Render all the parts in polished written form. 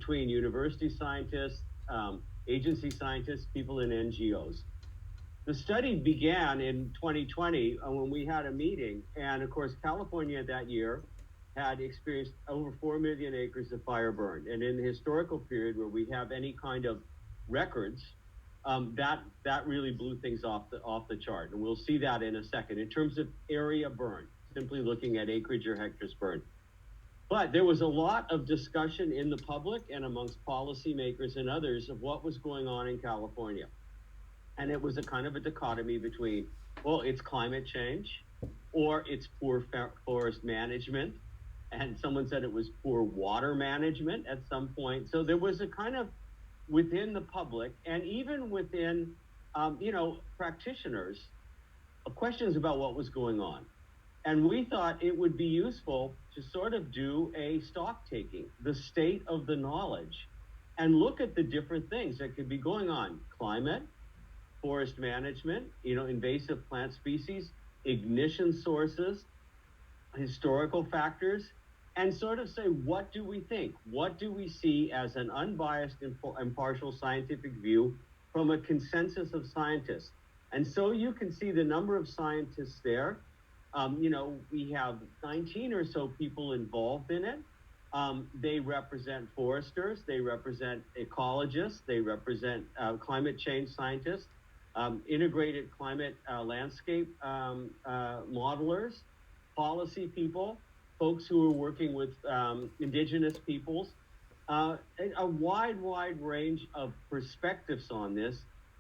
between university scientists, agency scientists, people in NGOs. The study began in 2020 when we had a meeting, and of course, California that year had experienced over 4 million acres of fire burned. And in the historical period where we have any kind of records, that really blew things off the chart. And we'll see that in a second. In terms of area burned, simply looking at acreage or hectares burned. But there was a lot of discussion in the public and amongst policymakers and others of what was going on in California. And it was a kind of a dichotomy between, well, it's climate change, or it's poor forest management. And someone said it was poor water management at some point. So there was a kind of, within the public and even within, practitioners, questions about what was going on. And we thought it would be useful to sort of do a stock taking, the state of the knowledge, and look at the different things that could be going on. Climate, forest management, invasive plant species, ignition sources, historical factors, and sort of say, what do we think? What do we see as an unbiased, impartial scientific view from a consensus of scientists? And so you can see the number of scientists there. We have 19 or so people involved in it. They represent foresters, they represent ecologists, they represent climate change scientists, integrated climate landscape modelers, policy people, folks who are working with indigenous peoples, a wide range of perspectives on this,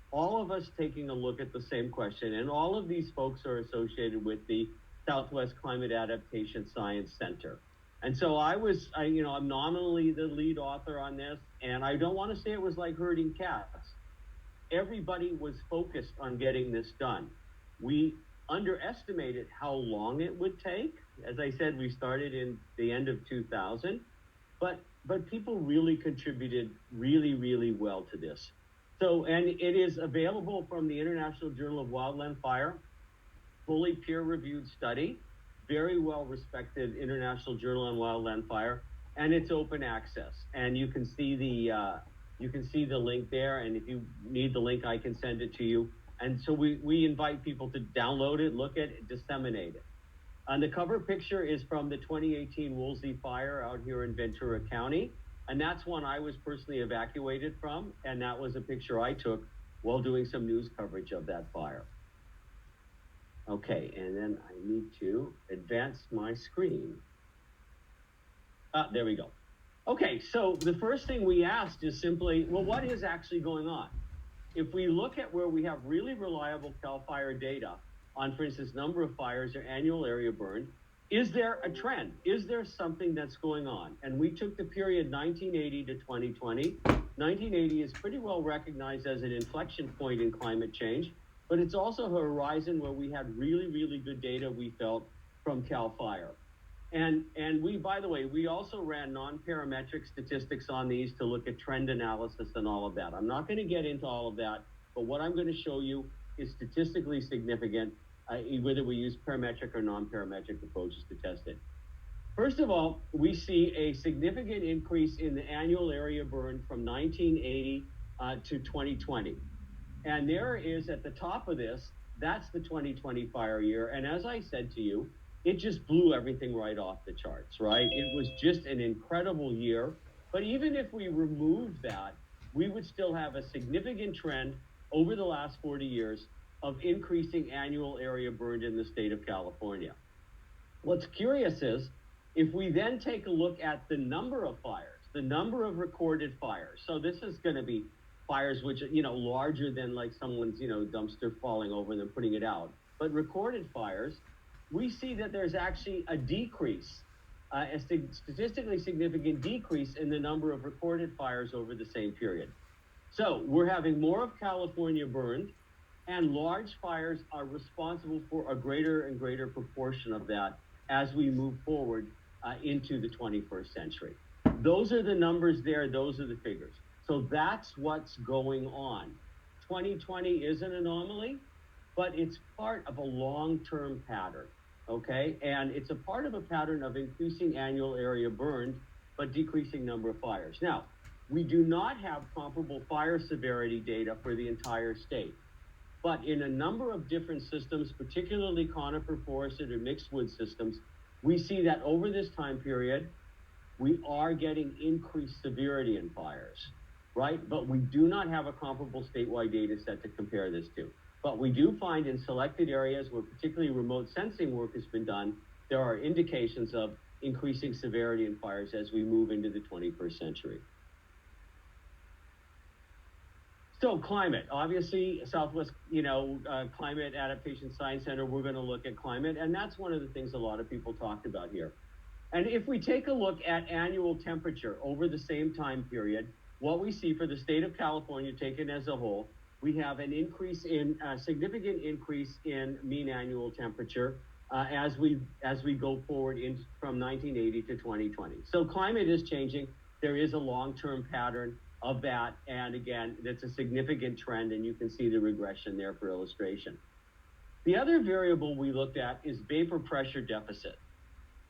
all of us taking a look at the same question. And all of these folks are associated with the Southwest Climate Adaptation Science Center. And so I'm nominally the lead author on this, and I don't want to say it was like herding cats. Everybody was focused on getting this done. We underestimated how long it would take. As I said, we started in the end of 2000, but people really contributed really well to this. So, and it is available from the International Journal of Wildland Fire, fully peer-reviewed study, very well-respected International Journal on Wildland Fire, and it's open access. And you can see the link there, and if you need the link, I can send it to you. And so we invite people to download it, look at it, disseminate it. And the cover picture is from the 2018 Woolsey fire out here in Ventura County. And that's one I was personally evacuated from. And that was a picture I took while doing some news coverage of that fire. Okay, and then I need to advance my screen. There we go. Okay, so the first thing we asked is simply, well, what is actually going on? If we look at where we have really reliable CAL FIRE data on, for instance, number of fires or annual area burned, is there a trend? Is there something that's going on? And we took the period 1980 to 2020. 1980 is pretty well recognized as an inflection point in climate change, but it's also a horizon where we had really good data, we felt, from CAL FIRE. And we, by the way, we also ran non-parametric statistics on these to look at trend analysis and all of that. I'm not going to get into all of that, but what I'm going to show you is statistically significant, whether we use parametric or non-parametric approaches to test it. First of all, we see a significant increase in the annual area burned from 1980 to 2020. And there is, at the top of this, that's the 2020 fire year. And as I said to you, it just blew everything right off the charts, right? It was just an incredible year. But even if we remove that, we would still have a significant trend over the last 40 years of increasing annual area burned in the state of California. What's curious is, if we then take a look at the number of fires, the number of recorded fires, so this is going to be fires which are, larger than like someone's, dumpster falling over and then putting it out, but recorded fires, we see that there's actually a decrease, a statistically significant decrease in the number of recorded fires over the same period. So we're having more of California burned, and large fires are responsible for a greater and greater proportion of that as we move forward into the 21st century. Those are the numbers there, those are the figures. So that's what's going on. 2020 is an anomaly, but it's part of a long-term pattern, okay? And it's a part of a pattern of increasing annual area burned, but decreasing number of fires. Now, We do not have comparable fire severity data for the entire state. But in a number of different systems, particularly conifer forested or mixed wood systems, we see that over this time period, we are getting increased severity in fires, right? But we do not have a comparable statewide data set to compare this to. But we do find in selected areas where particularly remote sensing work has been done, there are indications of increasing severity in fires as we move into the 21st century. So climate, obviously Southwest, Climate Adaptation Science Center, we're going to look at climate, and that's one of the things a lot of people talked about here. And if we take a look at annual temperature over the same time period, what we see for the state of California taken as a whole, we have an increase in significant increase in mean annual temperature as we go forward from 1980 to 2020. So climate is changing. There is a long-term pattern of that, and again, that's a significant trend, and you can see the regression there for illustration. The other variable we looked at is vapor pressure deficit.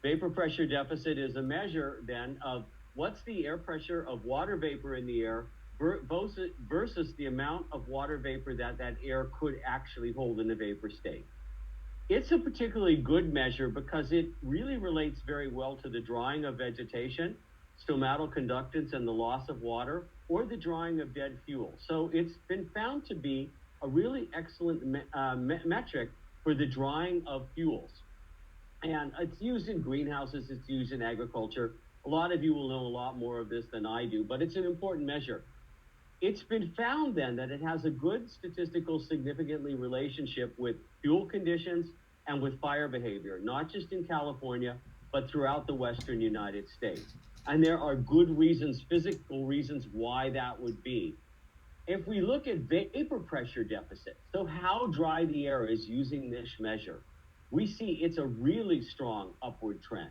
Vapor pressure deficit is a measure then of what's the air pressure of water vapor in the air versus the amount of water vapor that air could actually hold in the vapor state. It's a particularly good measure because it really relates very well to the drying of vegetation, stomatal conductance and the loss of water, or the drying of dead fuel. So it's been found to be a really excellent metric for the drying of fuels. And it's used in greenhouses, it's used in agriculture. A lot of you will know a lot more of this than I do, but it's an important measure. It's been found then that it has a good statistical significantly relationship with fuel conditions and with fire behavior, not just in California, but throughout the Western United States. And there are good reasons, physical reasons why that would be. If we look at vapor pressure deficit, so how dry the air is using this measure, we see it's a really strong upward trend.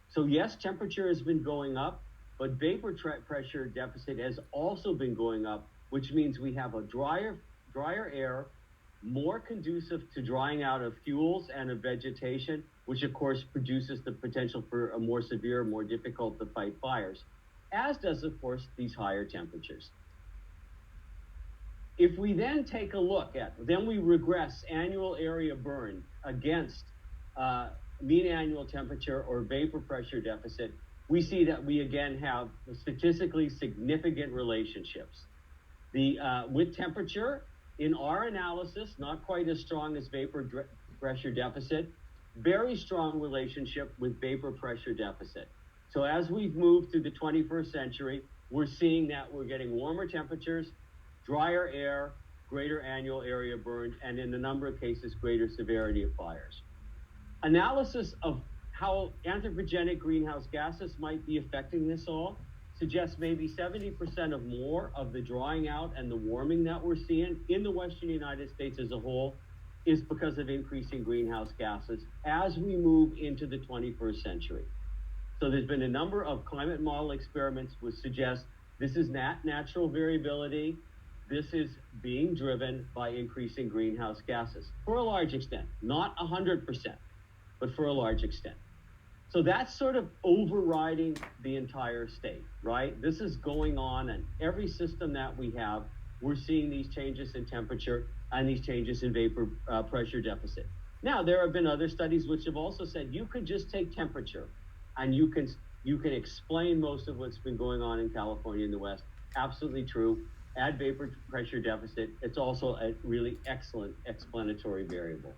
So yes, temperature has been going up, but vapor pressure deficit has also been going up, which means we have a drier air, more conducive to drying out of fuels and of vegetation, which of course produces the potential for a more severe, more difficult to fight fires, as does of course these higher temperatures. If we then take a look then we regress annual area burned against mean annual temperature or vapor pressure deficit, we see that we again have statistically significant relationships. With temperature, in our analysis, not quite as strong as vapor pressure deficit, very strong relationship with vapor pressure deficit. So as we've moved through the 21st century, we're seeing that we're getting warmer temperatures, drier air, greater annual area burned, and in a number of cases, greater severity of fires. Analysis of how anthropogenic greenhouse gases might be affecting this all suggests maybe 70% of more of the drying out and the warming that we're seeing in the Western United States as a whole is because of increasing greenhouse gases as we move into the 21st century. So there's been a number of climate model experiments which suggest this is not natural variability. This is being driven by increasing greenhouse gases for a large extent, not 100%, but for a large extent. So that's sort of overriding the entire state, right? This is going on in every system that we have. We're seeing these changes in temperature and these changes in vapor pressure deficit. Now, there have been other studies which have also said you could just take temperature and you can explain most of what's been going on in California and the West. Absolutely true. Add vapor pressure deficit. It's also a really excellent explanatory variable.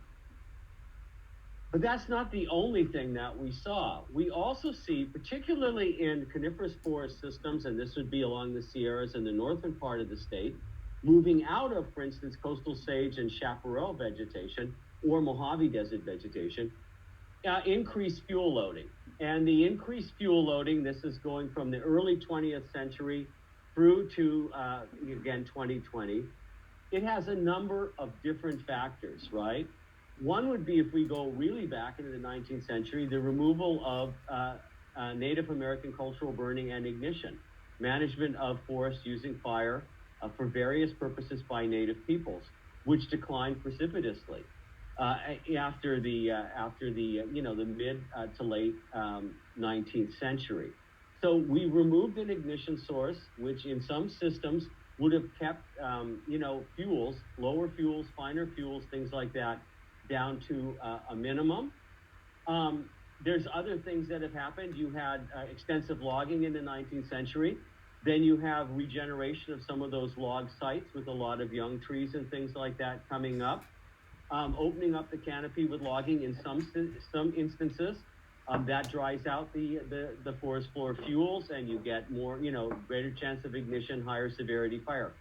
But that's not the only thing that we saw. We also see, particularly in coniferous forest systems, and this would be along the Sierras and the northern part of the state, moving out of, for instance, coastal sage and chaparral vegetation or Mojave Desert vegetation, increased fuel loading. And the increased fuel loading, this is going from the early 20th century through to, again, 2020. It has a number of different factors, right? One would be, if we go really back into the 19th century, the removal of Native American cultural burning and ignition, management of forests using fire for various purposes by Native peoples, which declined precipitously after the mid to late 19th century. So we removed an ignition source, which in some systems would have kept, fuels, lower fuels, finer fuels, things like that, down to a minimum. There's other things that have happened. You had extensive logging in the 19th century. Then you have regeneration of some of those log sites with a lot of young trees and things like that coming up. Opening up the canopy with logging in some instances, that dries out the forest floor fuels, and you get more, greater chance of ignition, higher severity fire.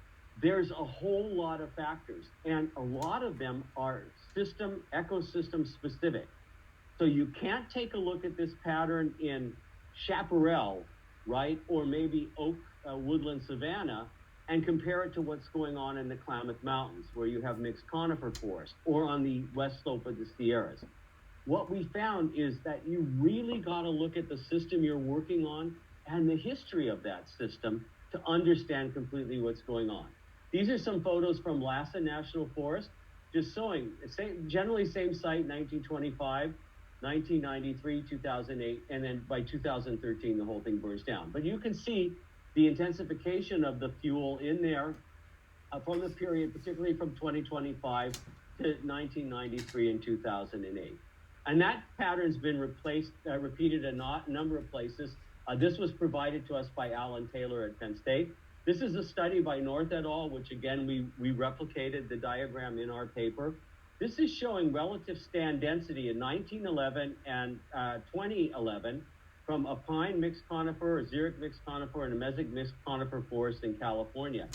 There's a whole lot of factors, and a lot of them are ecosystem specific. So you can't take a look at this pattern in chaparral, right, or maybe oak woodland savanna, and compare it to what's going on in the Klamath Mountains, where you have mixed conifer forest, or on the west slope of the Sierras. What we found is that you really got to look at the system you're working on and the history of that system to understand completely what's going on. These are some photos from Lhasa National Forest, just showing, generally same site, 1925, 1993, 2008, and then by 2013, the whole thing burns down. But you can see the intensification of the fuel in there from the period, particularly from 2025 to 1993 and 2008. And that pattern's been repeated a number of places. This was provided to us by Alan Taylor at Penn State. This is a study by North et al., which again, we replicated the diagram in our paper. This is showing relative stand density in 1911 and 2011 from a pine mixed conifer, a xeric mixed conifer, and a mesic mixed conifer forest in California.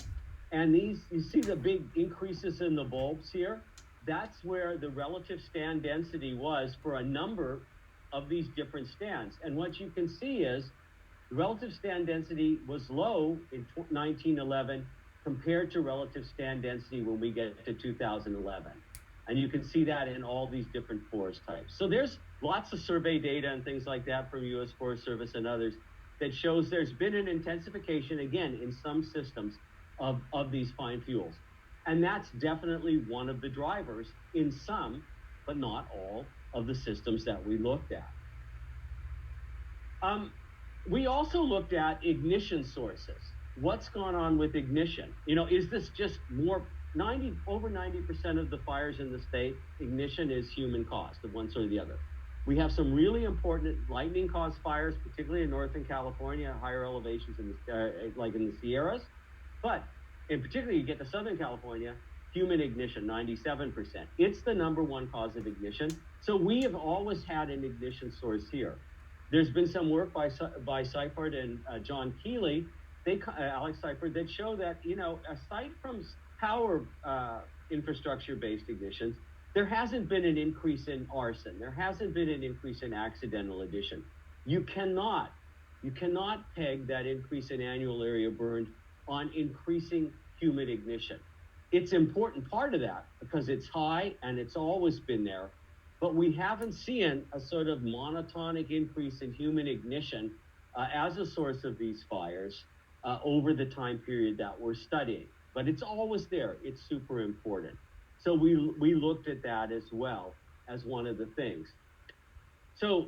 And these, you see the big increases in the bulbs here? That's where the relative stand density was for a number of these different stands. And what you can see is the relative stand density was low in 1911 compared to relative stand density when we get to 2011. And you can see that in all these different forest types. So there's lots of survey data and things like that from U.S. Forest Service and others that shows there's been an intensification, again, in some systems of these fine fuels. And that's definitely one of the drivers in some, but not all, of the systems that we looked at. We also looked at ignition sources. What's gone on with ignition? Is this just more, over 90% of the fires in the state, ignition is human caused of one sort or the other. We have some really important lightning-caused fires, particularly in Northern California, higher elevations like in the Sierras. But in particular, you get to Southern California, human ignition, 97%. It's the number one cause of ignition. So we have always had an ignition source here. There's been some work by Seifert and John Keeley, Alex Seifert, that show that, aside from power infrastructure-based ignitions, there hasn't been an increase in arson. There hasn't been an increase in accidental ignition. You cannot peg that increase in annual area burned on increasing human ignition. It's an important part of that because it's high and it's always been there, but we haven't seen a sort of monotonic increase in human ignition as a source of these fires over the time period that we're studying. But it's always there. It's super important. So we looked at that as well as one of the things. So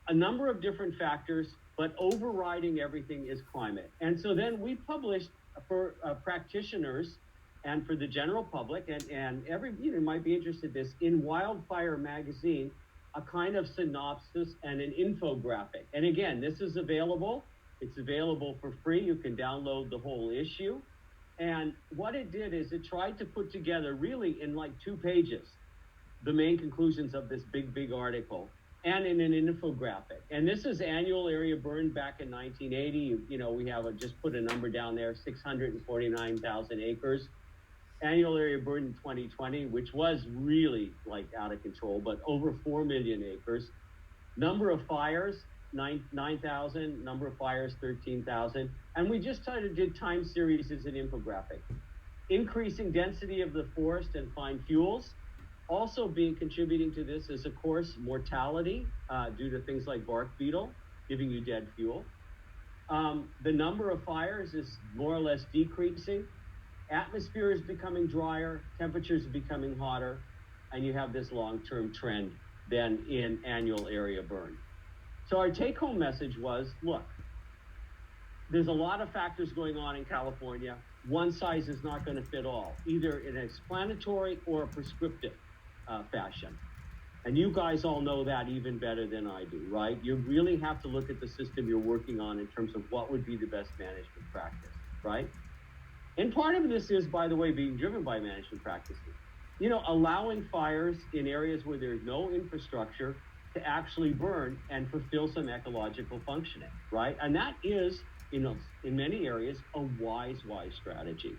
a number of different factors, but overriding everything is climate. And so then we published for practitioners and for the general public, and you might be interested in this, in Wildfire magazine, a kind of synopsis and an infographic. And again, this is available. It's available for free. You can download the whole issue. And what it did is it tried to put together, really in like 2 pages, the main conclusions of this big article, and in an infographic. And this is annual area burned back in 1980. We have just put a number down there, 649,000 acres. Annual area burned in 2020, which was really like out of control, but over 4 million acres. Number of fires, 9,000, number of fires, 13,000. And we just did time series as an infographic. Increasing density of the forest and fine fuels. Also contributing to this is, of course, mortality due to things like bark beetle, giving you dead fuel. The number of fires is more or less decreasing. Atmosphere is becoming drier, temperatures are becoming hotter, and you have this long-term trend then in annual area burn. So our take-home message was, look, there's a lot of factors going on in California. One size is not going to fit all, either in an explanatory or a prescriptive fashion. And you guys all know that even better than I do, right? You really have to look at the system you're working on in terms of what would be the best management practice, right? And part of this is, by the way, being driven by management practices. You know, allowing fires in areas where there's no infrastructure to actually burn and fulfill some ecological functioning, right? And that is, you know, in many areas, a wise strategy.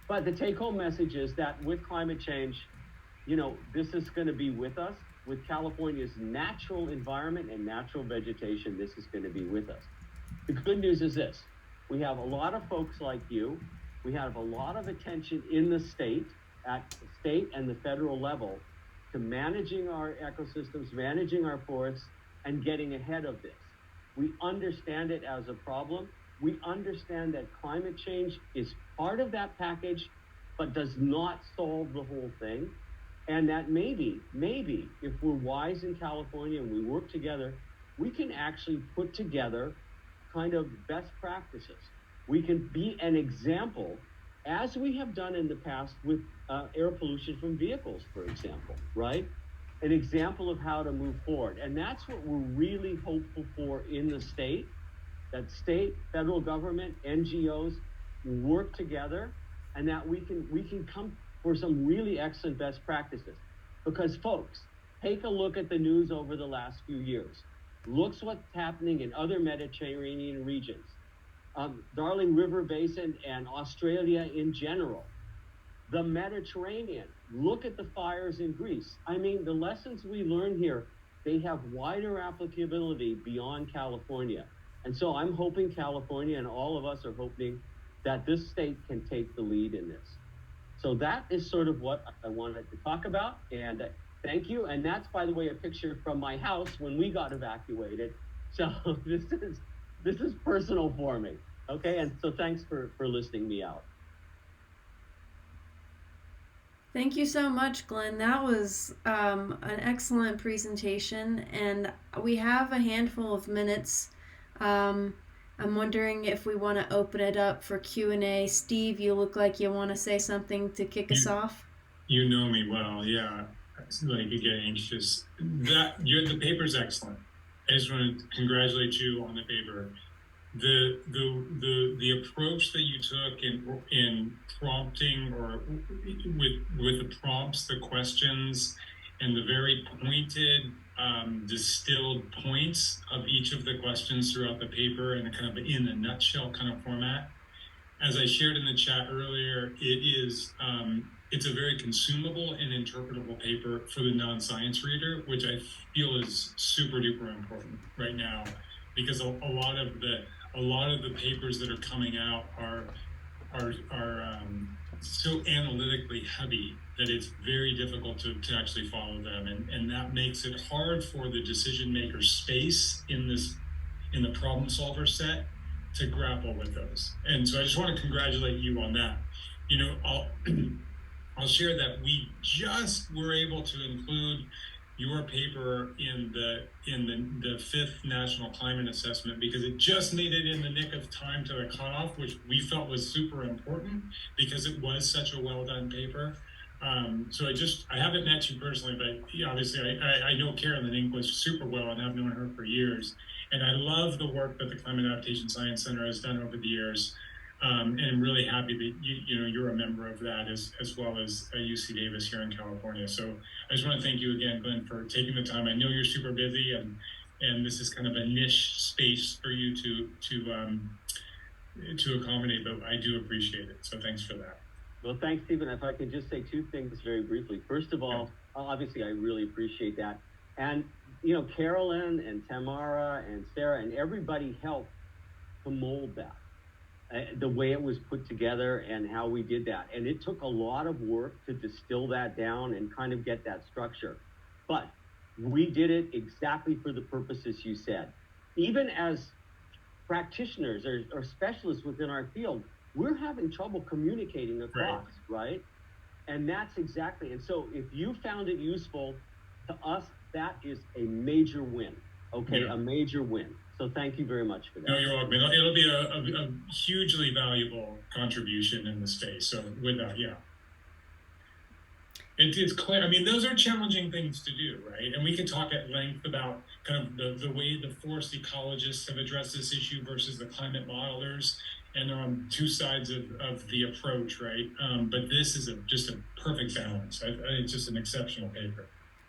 But the take-home message is that with climate change, you know, this is going to be with us. With California's natural environment and natural vegetation, this is going to be with us. The good news is this. We have a lot of folks like you. We have a lot of attention in the state, at the state and the federal level, to managing our ecosystems, managing our forests, and getting ahead of this. We understand it as a problem. We understand that climate change is part of that package, but does not solve the whole thing. And that maybe, if we're wise in California and we work together, we can actually put together kind of best practices. We can be an example, as we have done in the past with air pollution from vehicles, for example, right? An example of how to move forward. And that's what we're really hopeful for in the state, that state, federal government, NGOs work together, and that we can come for some really excellent best practices. Because folks, take a look at the news over the last few years. Look what's happening in other Mediterranean regions. Darling River Basin and Australia in general. The Mediterranean, look at the fires in Greece. I mean, the lessons we learn here, they have wider applicability beyond California. And so I'm hoping California, and all of us are hoping, that this state can take the lead in this. So that is sort of what I wanted to talk about, and thank you. And that's, by the way, a picture from my house when we got evacuated. So this is personal for me, okay? And so thanks for listening me out. Thank you so much, Glenn. That was an excellent presentation, and we have a handful of minutes. I'm wondering if we want to open it up for Q&A. Steve, you look like you want to say something to kick us off. You know me well, yeah. Like you get anxious. The paper's excellent. I just want to congratulate you on the paper. The approach that you took in prompting, or with the prompts, the questions, and the very pointed distilled points of each of the questions throughout the paper in a kind of in a nutshell kind of format. As I shared in the chat earlier, it's a very consumable and interpretable paper for the non-science reader, which I feel is super duper important right now, because a lot of the papers that are coming out are so analytically heavy that it's very difficult to actually follow them, and that makes it hard for the decision maker space in the problem solver set to grapple with those. And so I just want to congratulate you on that. You know, I'll share that we just were able to include your paper in the 5th National Climate Assessment because it just made it in the nick of time to the cutoff, which we felt was super important because it was such a well done paper. So I haven't met you personally, but obviously I know Carolyn English super well and have known her for years. And I love the work that the Climate Adaptation Science Center has done over the years. And I'm really happy that you're a member of that as well as UC Davis here in California. So I just want to thank you again, Glenn, for taking the time. I know you're super busy, and this is kind of a niche space for you to accommodate, but I do appreciate it. So thanks for that. Well, thanks, Stephen. If I could just say two things very briefly. First of all, obviously, I really appreciate that. And, Carolyn and Tamara and Sarah and everybody helped to mold that. The way it was put together and how we did that. And it took a lot of work to distill that down and kind of get that structure. But we did it exactly for the purposes you said. Even as practitioners or specialists within our field, we're having trouble communicating across, right? And that's exactly, and so if you found it useful, to us, that is a major win, okay? Yeah. A major win. So thank you very much for that. No, you're welcome. It'll be a hugely valuable contribution in the space. So with that, yeah. It's clear. I mean, those are challenging things to do, right? And we can talk at length about kind of the way the forest ecologists have addressed this issue versus the climate modelers, and they're on two sides of the approach, right? But this is just a perfect balance. It's just an exceptional paper.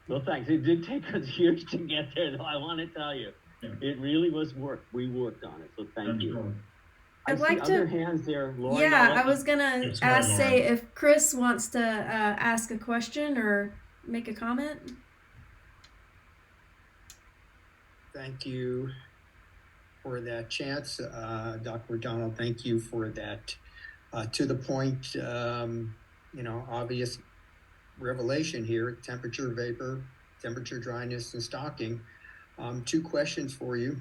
Well, thanks. It did take us years to get there, though, I want to tell you. Yeah. It really was work. We worked on it, so thank you. Sure. I'd like to. Other hands there, Lauren. Yeah, I was gonna say if Chris wants to ask a question or make a comment. Thank you for that chance, Dr. MacDonald. Thank you for that to the point, obvious revelation here: temperature, vapor, temperature, dryness, and stocking. Two questions for you.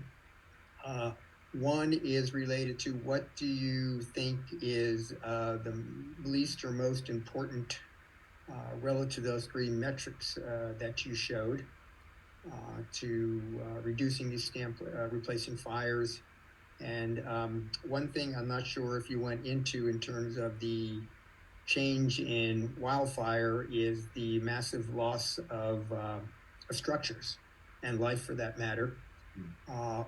One is related to what do you think is the least or most important relative to those three metrics that you showed to reducing these replacing fires. And one thing I'm not sure if you went into in terms of the change in wildfire is the massive loss of structures and life for that matter.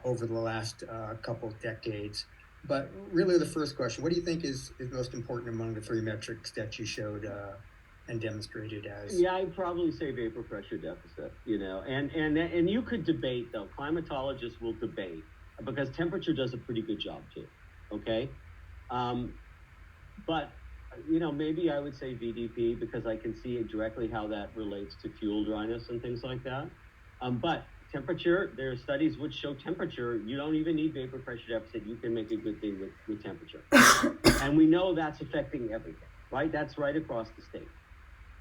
Over the last couple of decades. But really the first question, what do you think is most important among the three metrics that you showed and demonstrated as? Yeah, I'd probably say vapor pressure deficit, and you could debate though, climatologists will debate because temperature does a pretty good job too, okay? But maybe I would say VDP because I can see directly how that relates to fuel dryness and things like that. But temperature, there are studies which show temperature, you don't even need vapor pressure deficit, you can make a good thing with temperature. And we know that's affecting everything, right? That's right across the state.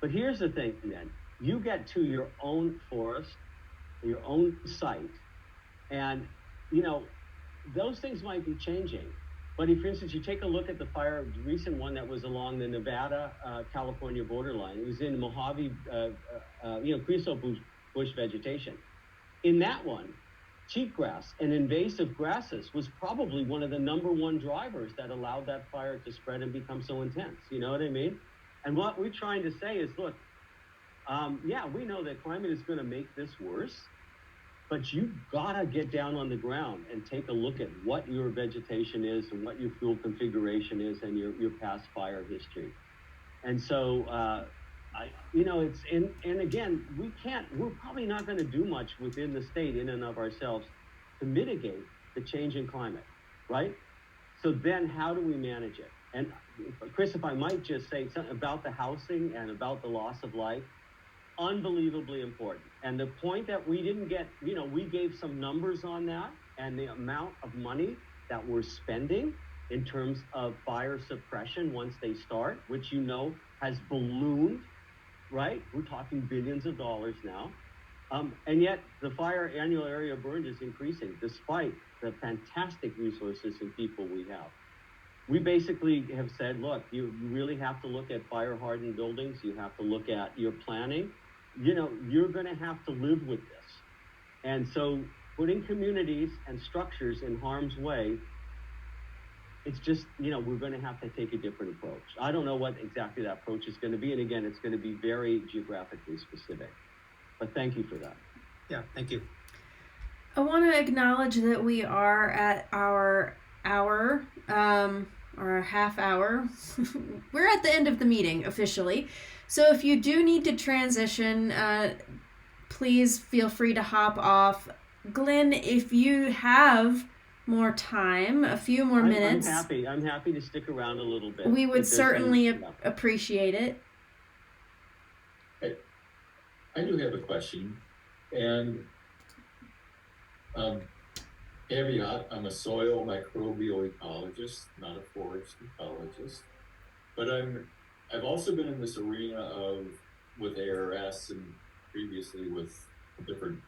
But here's the thing then, you get to your own forest, your own site, and those things might be changing. But if, for instance, you take a look at the fire, the recent one that was along the Nevada-California borderline, it was in Mojave, creosote bush vegetation. In that one, cheatgrass and invasive grasses was probably one of the number one drivers that allowed that fire to spread and become so intense. You know what I mean? And what we're trying to say is, look, we know that climate is going to make this worse, but you gotta get down on the ground and take a look at what your vegetation is and what your fuel configuration is and your past fire history. And so, and again, we're probably not going to do much within the state in and of ourselves to mitigate the change in climate, right? So then how do we manage it? And Chris, if I might just say something about the housing and about the loss of life, unbelievably important. And the point that we didn't get, we gave some numbers on that and the amount of money that we're spending in terms of fire suppression once they start, which has ballooned. Right? We're talking billions of dollars now. And yet the fire annual area burned is increasing despite the fantastic resources and people we have. We basically have said, look, you really have to look at fire hardened buildings. You have to look at your planning. You're going to have to live with this. And so putting communities and structures in harm's way, it's just, we're going to have to take a different approach. I don't know what exactly that approach is going to be. And again, it's going to be very geographically specific. But thank you for that. Yeah, thank you. I want to acknowledge that we are at our hour, or a half hour. We're at the end of the meeting officially. So if you do need to transition, please feel free to hop off. Glenn, if you have more time, a few more minutes. I'm happy to stick around a little bit. We would certainly appreciate it. I do have a question, and caveat, I'm a soil microbial ecologist, not a forest ecologist, but I've also been in this arena with ARS and previously with different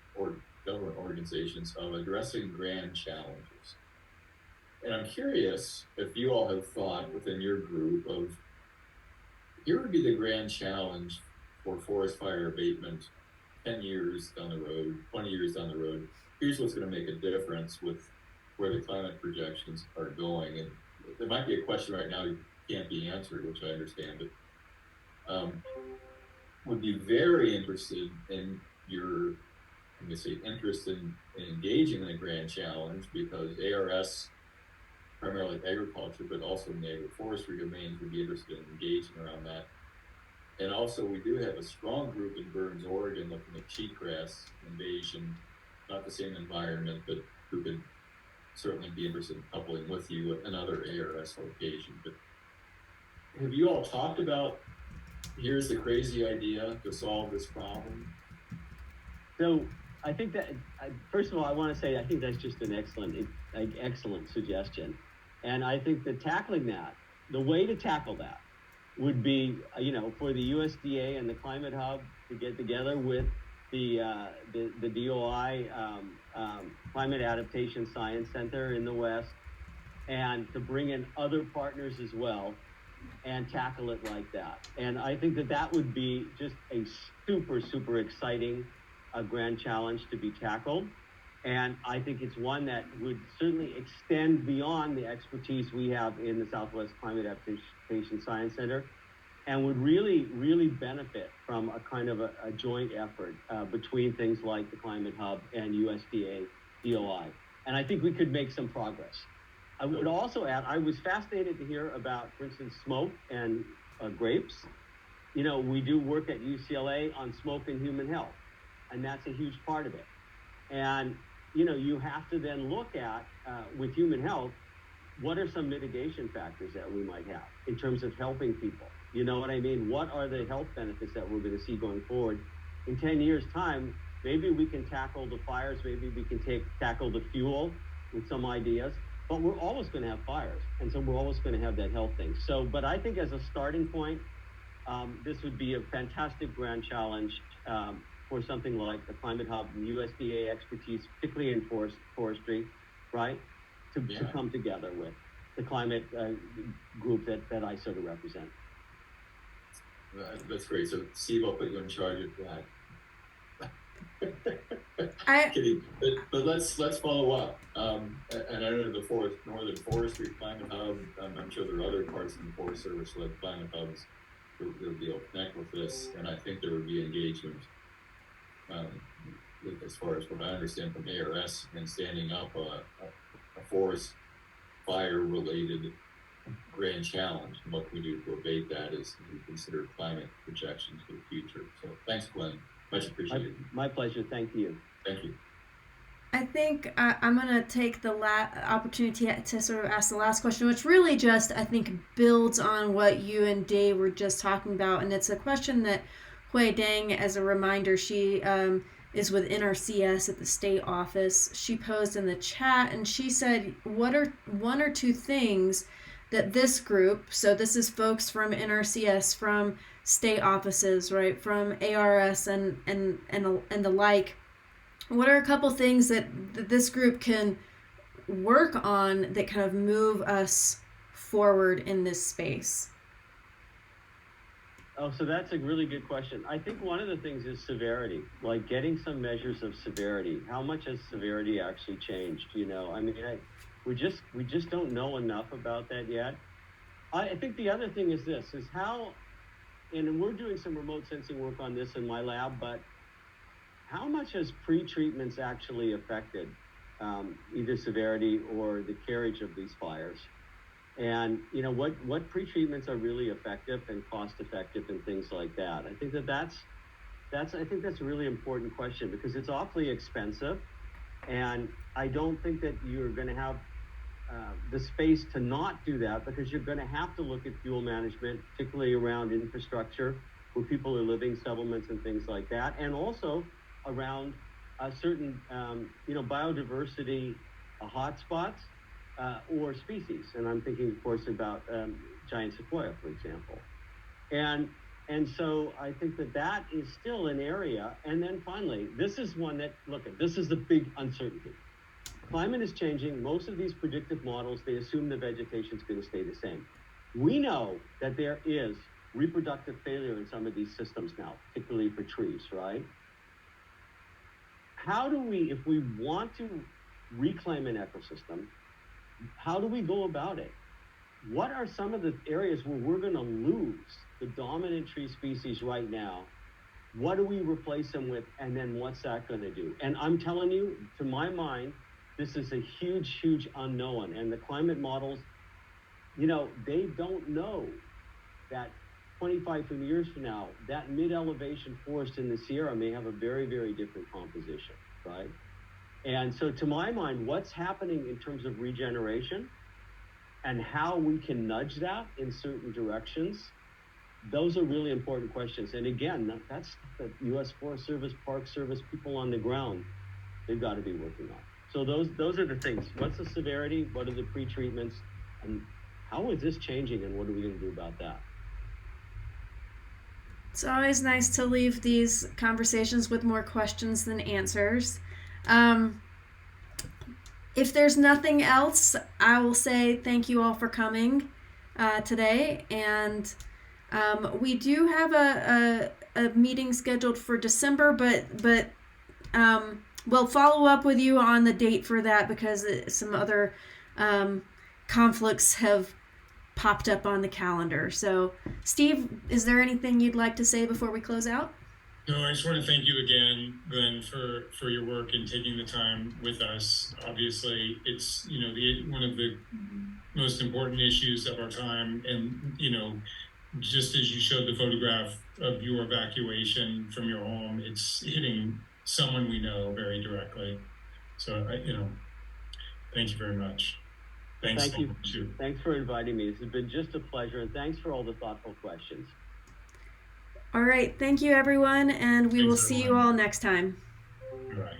government organizations of addressing grand challenges. And I'm curious if you all have thought within your group of, here would be the grand challenge for forest fire abatement 10 years down the road, 20 years down the road. Here's what's going to make a difference with where the climate projections are going. And there might be a question right now that can't be answered, which I understand, but would be very interested in your, I'm going to say, interest in engaging in the Grand Challenge, because ARS, primarily agriculture, but also in the agroforestry domains, would be interested in engaging around that. And also, we do have a strong group in Burns, Oregon, looking at cheatgrass invasion, not the same environment, but who could certainly be interested in coupling with you at another ARS location. But have you all talked about, here's the crazy idea to solve this problem? So I think that, first of all, I want to say I think that's just an excellent suggestion. And I think that tackling that, the way to tackle that would be, for the USDA and the Climate Hub to get together with the DOI Climate Adaptation Science Center in the West, and to bring in other partners as well and tackle it like that. And I think that that would be just a super, super exciting grand challenge to be tackled. And I think it's one that would certainly extend beyond the expertise we have in the Southwest Climate Adaptation Science Center, and would really, really benefit from a kind of a joint effort between things like the Climate Hub and USDA DOI. And I think we could make some progress. I would also add, I was fascinated to hear about, for instance, smoke and grapes. We do work at UCLA on smoke and human health, and that's a huge part of it. And you have to then look at, with human health, what are some mitigation factors that we might have in terms of helping people? You know what I mean? What are the health benefits that we're going to see going forward? In 10 years' time, maybe we can tackle the fires, maybe we can tackle the fuel with some ideas, but we're always going to have fires. And so we're always going to have that health thing. So, but I think as a starting point, this would be a fantastic grand challenge for something like the Climate Hub and USDA expertise, particularly in forestry, right? To come together with the climate group that I sort of represent. That's great. So Steve, I'll put you in charge of that. Kidding. But let's follow up. And I know the Northern Forestry Climate Hub, I'm sure there are other parts of the Forest Service like Climate Hubs that will be able to connect with this, and I think there would be engagement as far as what I understand from ARS and standing up a forest fire related grand challenge. And what can we do to abate that as we consider climate projections for the future? So thanks, Glenn. Much appreciated. My pleasure. Thank you. Thank you. I think I'm going to take the opportunity to sort of ask the last question, which really just, I think, builds on what you and Dave were just talking about. And it's a question that Hui Deng, as a reminder, she is with NRCS at the state office. She posed in the chat and she said, what are one or two things that this group, so this is folks from NRCS, from state offices, right, from ARS and the like, what are a couple things that this group can work on that kind of move us forward in this space? Oh, so that's a really good question. I think one of the things is severity, like getting some measures of severity. How much has severity actually changed? We just don't know enough about that yet. I think the other thing is this, is how, and we're doing some remote sensing work on this in my lab, but how much has pre-treatments actually affected either severity or the carriage of these fires? And what pre-treatments are really effective and cost effective and things like that. I think that's a really important question because it's awfully expensive, and I don't think that you're going to have the space to not do that, because you're going to have to look at fuel management, particularly around infrastructure where people are living, settlements and things like that, and also around certain biodiversity hotspots or species. And I'm thinking, of course, about giant sequoia, for example. And so I think that is still an area. And then finally, this is one that, this is the big uncertainty. Climate is changing. Most of these predictive models, they assume the vegetation is going to stay the same. We know that there is reproductive failure in some of these systems now, particularly for trees, right? How do we, if we want to reclaim an ecosystem, how do we go about it? What are some of the areas where we're going to lose the dominant tree species right now? What do we replace them with? And then what's that going to do? And I'm telling you, to my mind, this is a huge, huge unknown. And the climate models, you know, they don't know that 25 years from now, that mid-elevation forest in the Sierra may have a very, very different composition, right? And so to my mind, what's happening in terms of regeneration and how we can nudge that in certain directions, those are really important questions. And again, that's the U.S. Forest Service, Park Service, people on the ground, they've got to be working on. So those are the things. What's the severity? What are the pre-treatments? And how is this changing, and what are we going to do about that? It's always nice to leave these conversations with more questions than answers. If there's nothing else, I will say thank you all for coming today. And we do have a meeting scheduled for December, but we'll follow up with you on the date for that because some other conflicts have popped up on the calendar. So, Steve, is there anything you'd like to say before we close out? No, I just want to thank you again, Glenn, for your work and taking the time with us. Obviously, it's, you know, one of the most important issues of our time. And, you know, just as you showed the photograph of your evacuation from your home, it's hitting someone we know very directly. So, you know, thank you very much. Thank you. Thanks for inviting me. This has been just a pleasure, and thanks for all the thoughtful questions. All right. Thank you, everyone, and we will see you all next time. All right.